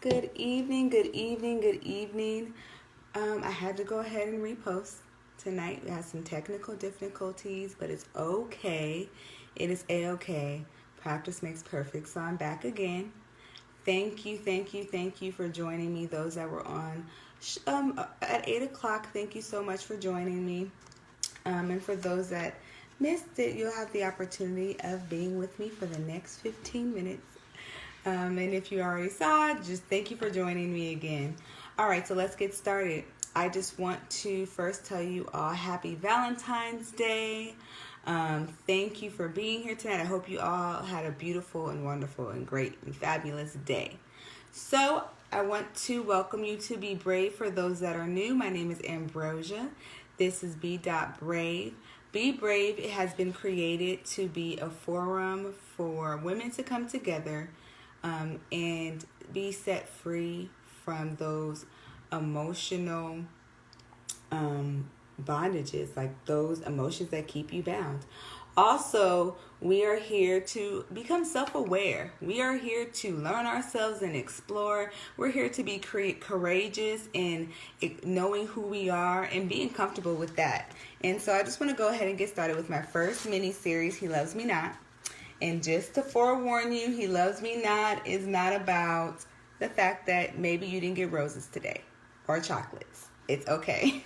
Good evening, good evening, good evening. I had to go ahead and repost tonight. We had some technical difficulties, but it's okay. It is a-okay. Practice makes perfect, so I'm back again. Thank you for joining me. Those that were on at 8 o'clock, thank you so much for joining me. And for those that missed it, you'll have the opportunity of being with me for the next 15 minutes. And if you already saw it, just thank you for joining me again. All right, so let's get started. I just want to first tell you all happy Valentine's Day. Thank you for being here tonight. I hope you all had a beautiful and wonderful and great and fabulous day. So I want to welcome you to Be Brave. For those that are new, my name is Ambrosia. This is B.brave. Be Brave has been created to be a forum for women to come together and be set free from those emotional bondages, like those emotions that keep you bound. Also, we are here to become self-aware. We are here to learn ourselves and explore. We're here to be courageous in knowing who we are and being comfortable with that. And so I just want to go ahead and get started with my first mini-series, He Loves Me Not. And just to forewarn you, He Loves Me Not is not about the fact that maybe you didn't get roses today or chocolates. It's okay.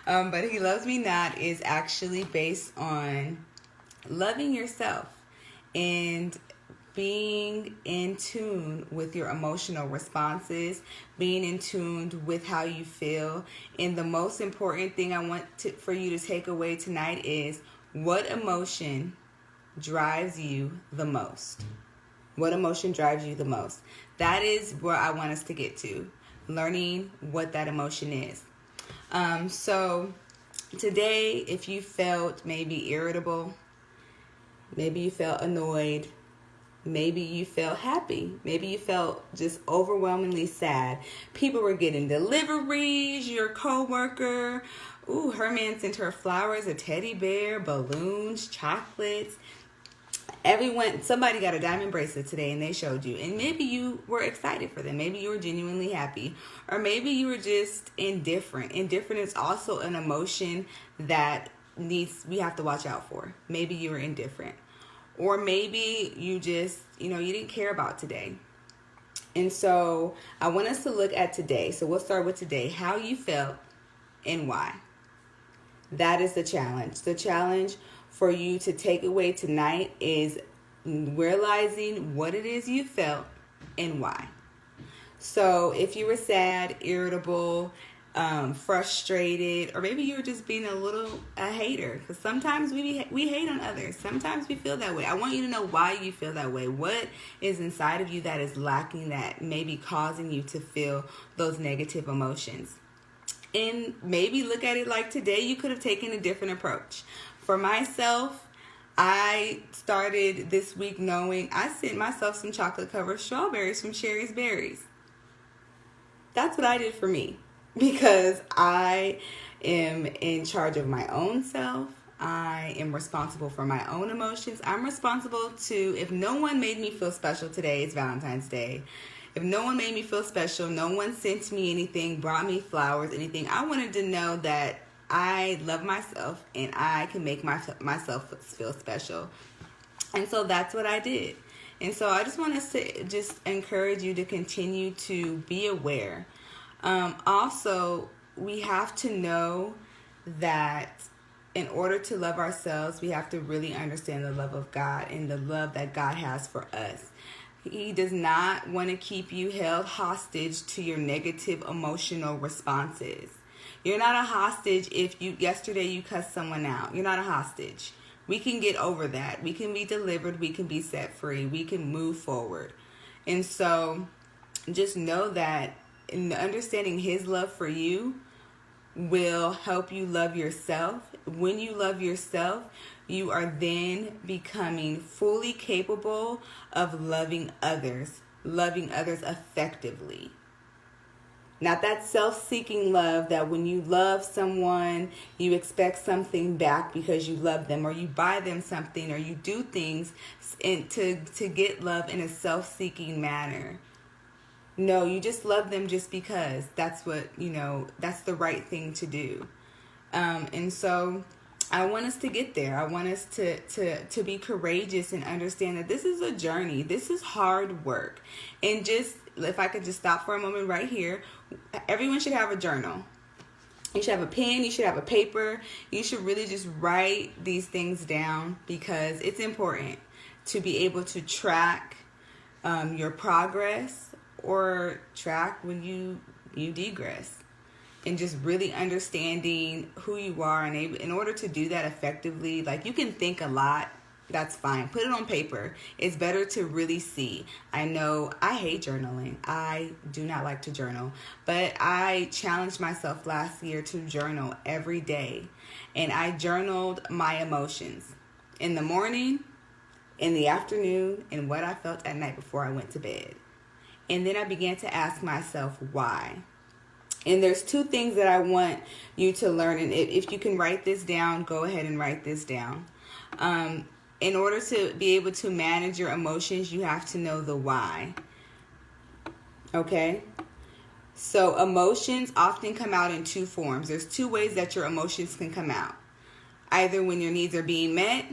But He Loves Me Not is actually based on loving yourself and being in tune with your emotional responses, being in tune with how you feel. And the most important thing I want for you to take away tonight is what emotion drives you the most. What emotion drives you the most? That is where I want us to get to, learning what that emotion is. So today, if you felt maybe irritable, maybe you felt annoyed, maybe you felt happy, maybe you felt just overwhelmingly sad. People were getting deliveries, your coworker, her man sent her flowers, a teddy bear, balloons, chocolates. Somebody got a diamond bracelet today and they showed you, and maybe you were excited for them. Maybe you were genuinely happy, or maybe you were just indifferent. Indifferent is also an emotion that we have to watch out for. Maybe you were indifferent, or maybe you just, you didn't care about today. And so I want us to look at today. So we'll start with today, how you felt and why. That is the challenge. The challenge for you to take away tonight is realizing what it is you felt and why. So if you were sad, irritable, frustrated, or maybe you were just being a hater, because sometimes we hate on others. Sometimes we feel that way. I want you to know why you feel that way. What is inside of you that is lacking, that may be causing you to feel those negative emotions? And maybe look at it like today you could have taken a different approach. For myself, I started this week knowing I sent myself some chocolate-covered strawberries from Sherry's Berries. That's what I did for me, because I am in charge of my own self. I am responsible for my own emotions. I'm responsible if no one made me feel special today, it's Valentine's Day. If no one made me feel special, no one sent me anything, brought me flowers, anything, I wanted to know that I love myself and I can make myself feel special. And so that's what I did. And so I just want us to just encourage you to continue to be aware. Also, we have to know that in order to love ourselves, we have to really understand the love of God and the love that God has for us. He does not want to keep you held hostage to your negative emotional responses. You're not a hostage if yesterday you cussed someone out. You're not a hostage. We can get over that. We can be delivered. We can be set free. We can move forward. And so just know that in understanding His love for you will help you love yourself. When you love yourself, you are then becoming fully capable of loving others effectively. Not that self-seeking love that when you love someone, you expect something back because you love them, or you buy them something, or you do things to get love in a self-seeking manner. No, you just love them just because that's what, that's the right thing to do. And so I want us to get there. I want us to be courageous and understand that this is a journey. This is hard work. And just, if I could just stop for a moment right here, everyone should have a journal. You should have a pen, you should have a paper. You should really just write these things down, because it's important to be able to track your progress, or track when you degress, and just really understanding who you are. And in order to do that effectively, like, you can think a lot, that's fine. Put it on paper. It's better to really see. I know I hate journaling. I do not like to journal, but I challenged myself last year to journal every day. And I journaled my emotions in the morning, in the afternoon, and what I felt at night before I went to bed. And then I began to ask myself why. And there's two things that I want you to learn. And if you can write this down, go ahead and write this down. In order to be able to manage your emotions, you have to know the why. Okay? So emotions often come out in two forms. There's two ways that your emotions can come out. Either when your needs are being met,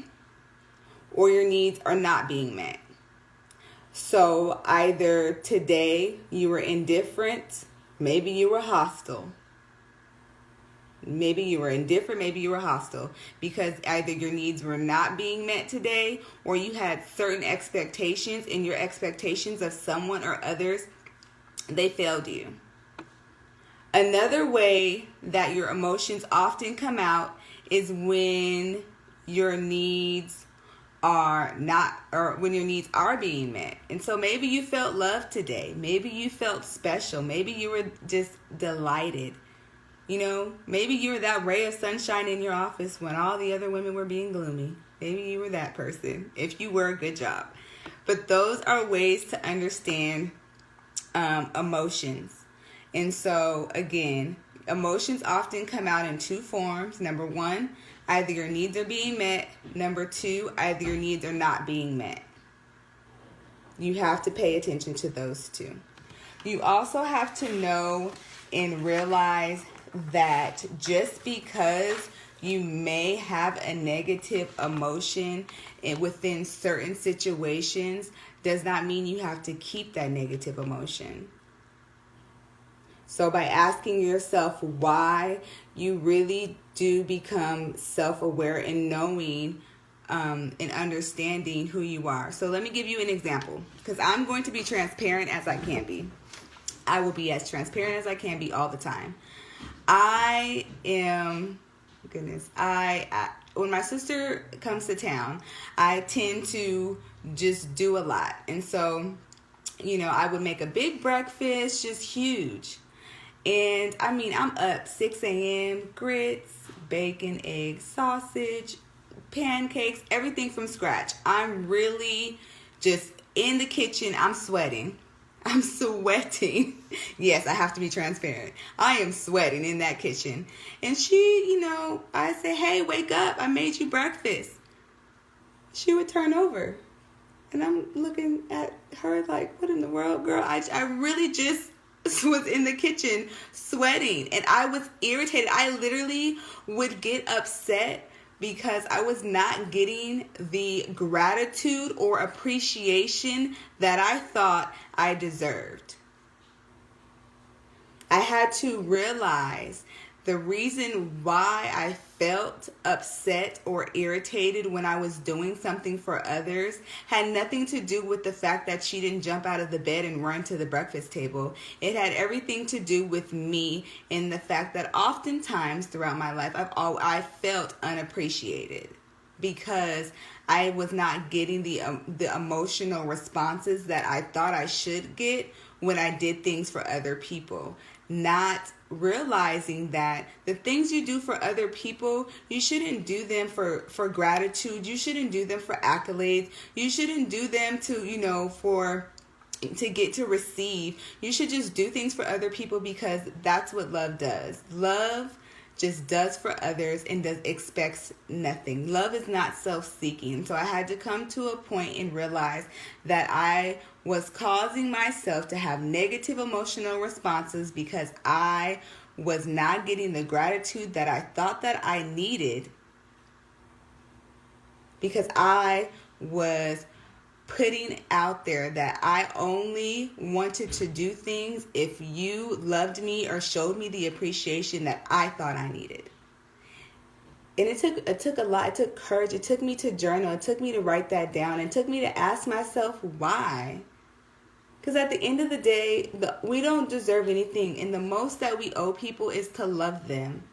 or your needs are not being met. So either today you were indifferent, maybe you were hostile. Maybe you were indifferent, maybe you were hostile, because either your needs were not being met today, or you had certain expectations, and your expectations of someone or others, they failed you. Another way that your emotions often come out is when your needs are not, or when your needs are being met. And so maybe you felt loved today. Maybe you felt special. Maybe you were just delighted. Maybe you were that ray of sunshine in your office when all the other women were being gloomy. Maybe you were that person. If you were, good job. But those are ways to understand emotions. And so, again, emotions often come out in two forms. Number one, either your needs are being met. Number two, either your needs are not being met. You have to pay attention to those two. You also have to know and realize that just because you may have a negative emotion within certain situations does not mean you have to keep that negative emotion. So by asking yourself why, you really do become self-aware and knowing and understanding who you are. So let me give you an example, because I'm going to be transparent as I can be. I will be as transparent as I can be all the time. I when my sister comes to town, I tend to just do a lot. And so, I would make a big breakfast, just huge. And I'm up 6 a.m., grits, bacon, eggs, sausage, pancakes, everything from scratch. I'm really just in the kitchen. I'm sweating. I'm sweating. Yes, I have to be transparent. I am sweating in that kitchen. And she, I say, hey, wake up. I made you breakfast. She would turn over. And I'm looking at her like, what in the world, girl? I really just was in the kitchen sweating. And I was irritated. I literally would get upset because I was not getting the gratitude or appreciation that I thought I deserved. I had to realize the reason why I felt upset or irritated when I was doing something for others had nothing to do with the fact that she didn't jump out of the bed and run to the breakfast table. It had everything to do with me and the fact that oftentimes throughout my life, I felt unappreciated because I was not getting the emotional responses that I thought I should get when I did things for other people. Not realizing that the things you do for other people, you shouldn't do them for gratitude. You shouldn't do them for accolades. You shouldn't do them to get to receive. You should just do things for other people because that's what love does. Love just does for others and expects nothing. Love is not self-seeking. So I had to come to a point and realize that I was causing myself to have negative emotional responses because I was not getting the gratitude that I thought that I needed, because I was putting out there that I only wanted to do things if you loved me or showed me the appreciation that I thought I needed. And it took a lot. It took courage. It took me to journal. It took me to write that down. It took me to ask myself why. Because at the end of the day, we don't deserve anything. And the most that we owe people is to love them.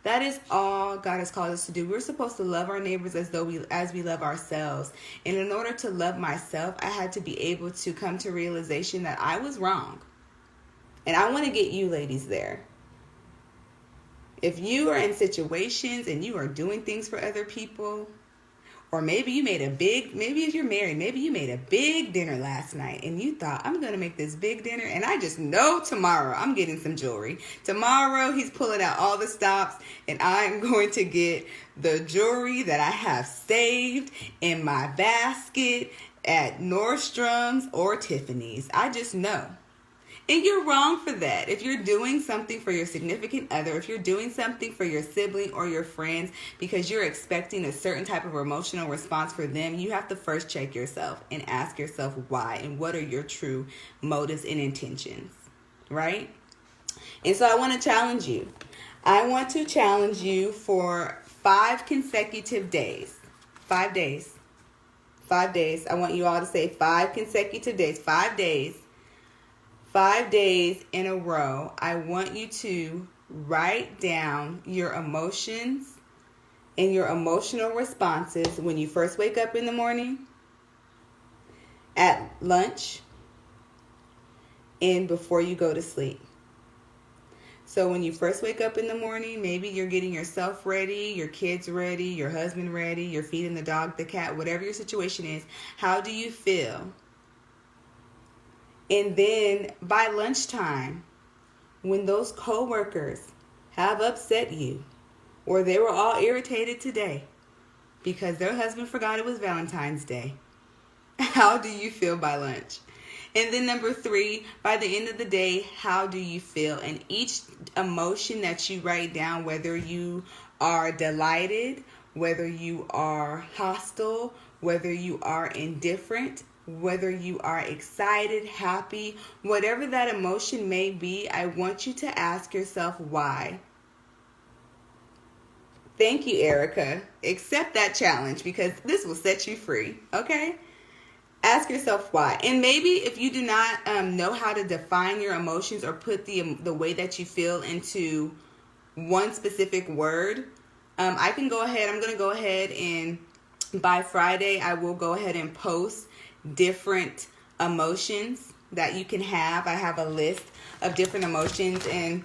That is all God has called us to do. We're supposed to love our neighbors as we love ourselves. And in order to love myself, I had to be able to come to realization that I was wrong. And I want to get you ladies there. If you are in situations and you are doing things for other people, or maybe if you're married, maybe you made a big dinner last night and you thought, I'm going to make this big dinner and I just know tomorrow I'm getting some jewelry. Tomorrow he's pulling out all the stops and I'm going to get the jewelry that I have saved in my basket at Nordstrom's or Tiffany's. I just know. And you're wrong for that. If you're doing something for your significant other, if you're doing something for your sibling or your friends because you're expecting a certain type of emotional response for them, you have to first check yourself and ask yourself why and what are your true motives and intentions, right? And so I want to challenge you. I want to challenge you for 5 consecutive days. 5 days. 5 days. I want you all to say 5 consecutive days. 5 days. 5 days in a row, I want you to write down your emotions and your emotional responses when you first wake up in the morning, at lunch, and before you go to sleep. So when you first wake up in the morning, maybe you're getting yourself ready, your kids ready, your husband ready, you're feeding the dog, the cat, whatever your situation is. How do you feel? And then by lunchtime, when those coworkers have upset you, or they were all irritated today because their husband forgot it was Valentine's Day, how do you feel by lunch? And then number 3, by the end of the day, how do you feel? And each emotion that you write down, whether you are delighted, whether you are hostile, whether you are indifferent, whether you are excited, happy, whatever that emotion may be, I want you to ask yourself why. Thank you, Erica. Accept that challenge because this will set you free, okay? Ask yourself why. And maybe if you do not know how to define your emotions or put the way that you feel into one specific word, I'm going to go ahead and by Friday, I will go ahead and post different emotions that you can have. I have a list of different emotions, and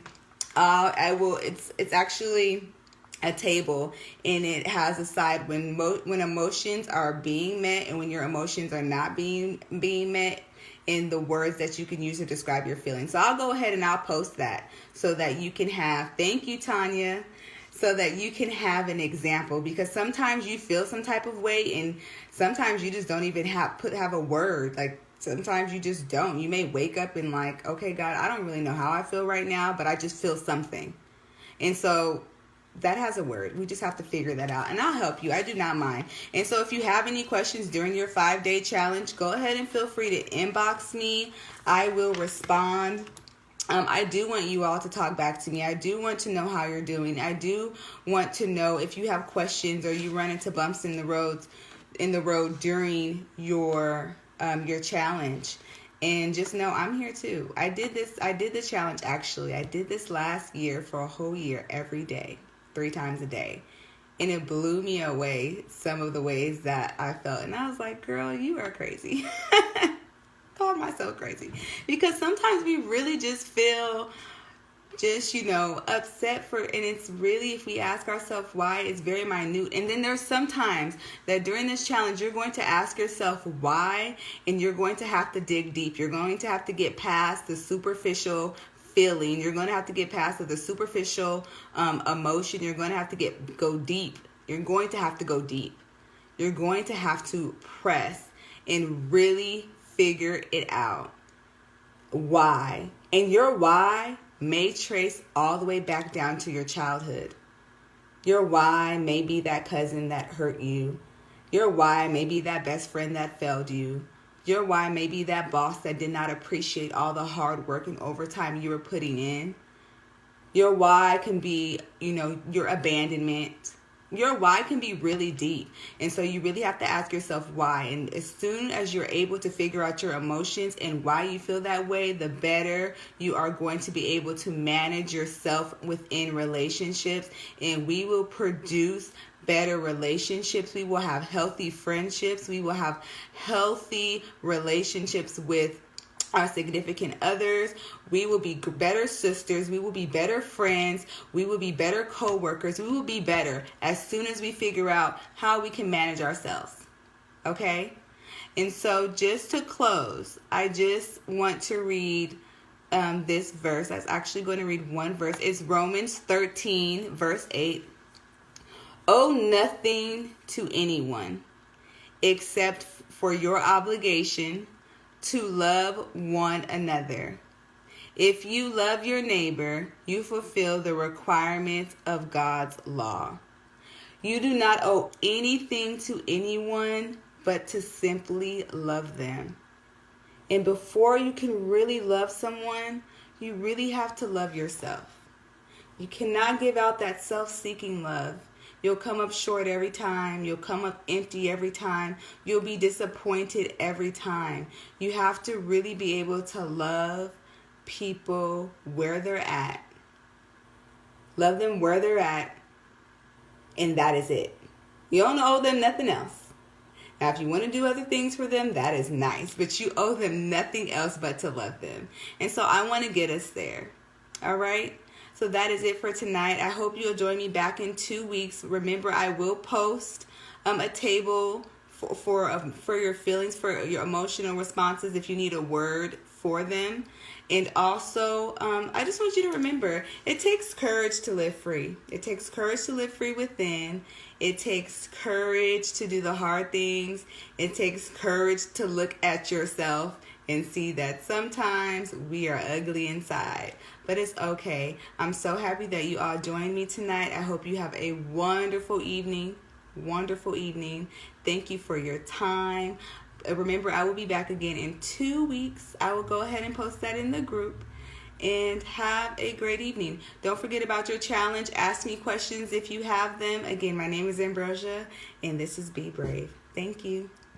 it's actually a table, and it has a side when emotions are being met and when your emotions are not being met, in the words that you can use to describe your feelings. So I'll go ahead and I'll post that so that you can have, thank you, Tanya, so that you can have an example, because sometimes you feel some type of way and sometimes you just don't even have a word. Like sometimes you just don't. You may wake up and like, okay, God, I don't really know how I feel right now, but I just feel something. And so that has a word. We just have to figure that out. And I'll help you. I do not mind. And so if you have any questions during your 5-day challenge, go ahead and feel free to inbox me. I will respond. I do want you all to talk back to me. I do want to know how you're doing. I do want to know if you have questions or you run into bumps in the road during your challenge. And just know I'm here too. I did the challenge actually. I did this last year for a whole year, every day, 3 times a day. And it blew me away, some of the ways that I felt. And I was like, girl, you are crazy. Called myself crazy. Because sometimes we really just feel upset and it's really, if we ask ourselves why, it's very minute. And then there's sometimes that during this challenge, you're going to ask yourself why, and you're going to have to dig deep. You're going to have to get past the superficial feeling. You're going to have to get past the superficial emotion. You're going to have to go deep. You're going to have to go deep. You're going to have to press and really figure it out. Why? And your why may trace all the way back down to your childhood. Your why may be that cousin that hurt you. Your why may be that best friend that failed you. Your why may be that boss that did not appreciate all the hard work and overtime you were putting in. Your why can be, your abandonment. Your why can be really deep. And so you really have to ask yourself why. And as soon as you're able to figure out your emotions and why you feel that way, the better you are going to be able to manage yourself within relationships. And we will produce better relationships. We will have healthy friendships. We will have healthy relationships with our significant others. We will be better sisters. We will be better friends. We will be better co-workers. We will be better as soon as we figure out how we can manage ourselves. Okay? And so just to close, I just want to read this verse. I was actually going to read one verse. It's Romans 13, verse 8. Owe nothing to anyone except for your obligation to love one another. If you love your neighbor, you fulfill the requirements of God's law. You do not owe anything to anyone but to simply love them. And before you can really love someone, you really have to love yourself. You cannot give out that self-seeking love. You'll come up short every time. You'll come up empty every time. You'll be disappointed every time. You have to really be able to love people where they're at. Love them where they're at. And that is it. You don't owe them nothing else. Now, if you want to do other things for them, that is nice. But you owe them nothing else but to love them. And so I want to get us there. All right? So that is it for tonight. I hope you'll join me back in 2 weeks. Remember, I will post a table for your feelings, for your emotional responses if you need a word for them. And also, I just want you to remember, it takes courage to live free. It takes courage to live free within. It takes courage to do the hard things. It takes courage to look at yourself and see that sometimes we are ugly inside. But it's okay. I'm so happy that you all joined me tonight. I hope you have a wonderful evening. Wonderful evening. Thank you for your time. Remember, I will be back again in 2 weeks. I will go ahead and post that in the group. And have a great evening. Don't forget about your challenge. Ask me questions if you have them. Again, my name is Ambrosia, and this is Be Brave. Thank you.